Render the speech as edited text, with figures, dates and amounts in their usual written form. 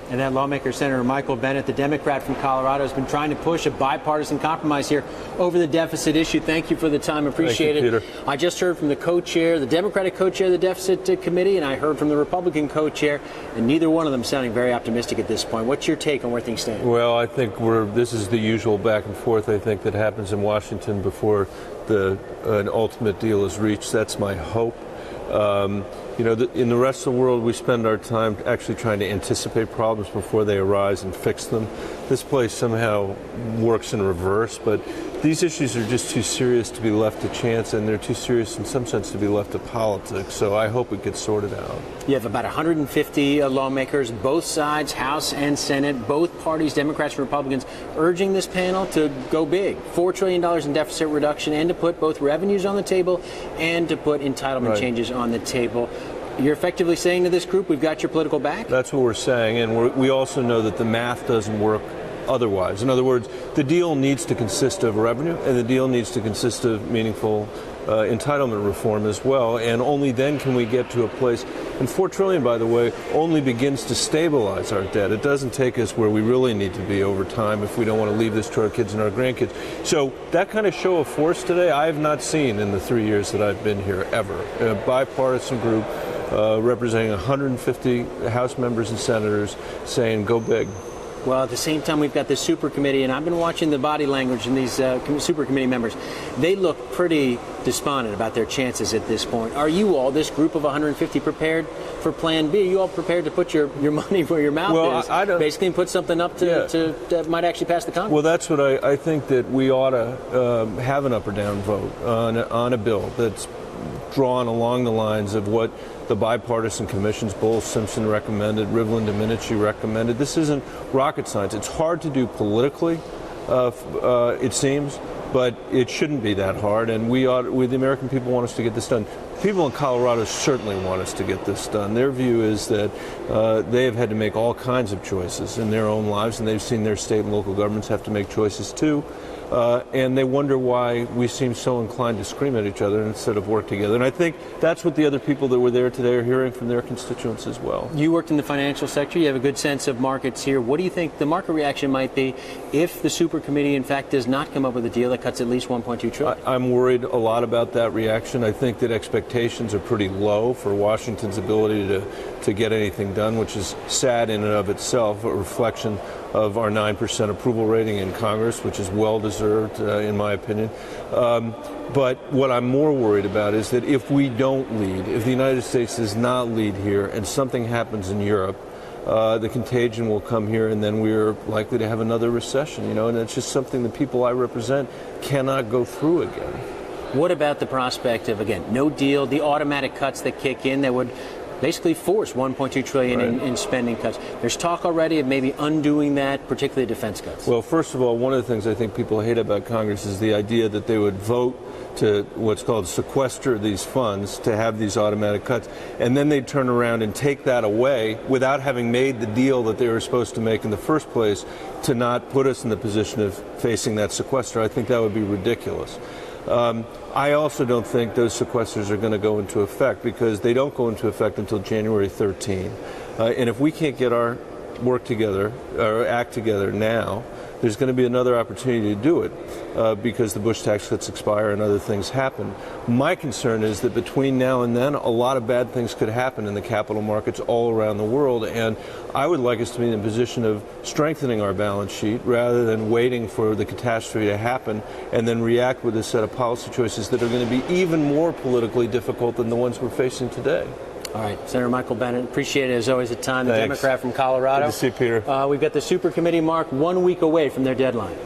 And that lawmaker, Senator Michael Bennet, the Democrat from Colorado, has been trying to push a bipartisan compromise here over the deficit issue. Thank you for the time. Appreciate it. Peter. I just heard from the co-chair, the Democratic co-chair of the Deficit Committee, and I heard from the Republican co-chair, and neither one of them sounding very optimistic at this point. What's your take on where things stand? Well, I think this is the usual back and forth, I think, that happens in Washington before an ultimate deal is reached. That's my hope. In the rest of the world, we spend our time actually trying to anticipate problems before they arise and fix them. This place somehow works in reverse, but these issues are just too serious to be left to chance, and they're too serious in some sense to be left to politics. So I hope it gets sorted out. You have about 150 lawmakers, both sides, House and Senate, both parties, Democrats and Republicans, urging this panel to go big. $4 trillion in deficit reduction, and to put both revenues on the table and to put entitlement changes on the table. You're effectively saying to this group, we've got your political back? That's what we're saying, and we also know that the math doesn't work otherwise. In other words, the deal needs to consist of revenue, and the deal needs to consist of meaningful entitlement reform as well, and only then can we get to a place. And $4 trillion, by the way, only begins to stabilize our debt. It doesn't take us where we really need to be over time if we don't want to leave this to our kids and our grandkids. So that kind of show of force today, I have not seen in the 3 years that I've been here ever. A bipartisan group representing 150 House members and senators saying, go big. Well, at the same time, we've got this super committee, and I've been watching the body language in these super committee members. They look pretty despondent about their chances at this point. Are you all, this group of 150, prepared for Plan B? Are you all prepared to put your money where your mouth is? Basically, and put something up that might actually pass the Congress? Well, that's what I think that we ought to have an up or down vote on a bill that's drawn along the lines of what the bipartisan commissions, Bowles Simpson recommended, Rivlin Domenici recommended. This isn't rocket science. It's hard to do politically, it seems, but it shouldn't be that hard. And the American people want us to get this done. People in Colorado certainly want us to get this done. Their view is that they have had to make all kinds of choices in their own lives, and they've seen their state and local governments have to make choices too. And they wonder why we seem so inclined to scream at each other instead of work together. And I think that's what the other people that were there today are hearing from their constituents as well. You worked in the financial sector. You have a good sense of markets here. What do you think the market reaction might be if the super committee, in fact, does not come up with a deal that cuts at least $1.2 trillion? I'm worried a lot about that reaction. I think that expectations are pretty low for Washington's ability to get anything done, which is sad in and of itself, a reflection of our 9% approval rating in Congress, which is well-deserved, in my opinion. But what I'm more worried about is that if we don't lead, if the United States does not lead here and something happens in Europe, the contagion will come here, and then we're likely to have another recession, and it's just something the people I represent cannot go through again. What about the prospect of, again, no deal, the automatic cuts that kick in that would basically force $1.2 trillion in spending cuts? There's talk already of maybe undoing that, particularly defense cuts. Well, first of all, one of the things I think people hate about Congress is the idea that they would vote to what's called sequester these funds, to have these automatic cuts, and then they'd turn around and take that away without having made the deal that they were supposed to make in the first place to not put us in the position of facing that sequester. I think that would be ridiculous. I also don't think those sequesters are going to go into effect, because they don't go into effect until January 13. And if we can't get our work together, or act together now, there's going to be another opportunity to do it because the Bush tax cuts expire and other things happen. My concern is that between now and then, a lot of bad things could happen in the capital markets all around the world, and I would like us to be in a position of strengthening our balance sheet rather than waiting for the catastrophe to happen and then react with a set of policy choices that are going to be even more politically difficult than the ones we're facing today. All right, Senator Michael Bennet, appreciate it as always the time. The Thanks. Democrat from Colorado. Good to see you, Peter. We've got the super committee, Mark, 1 week away from their deadline.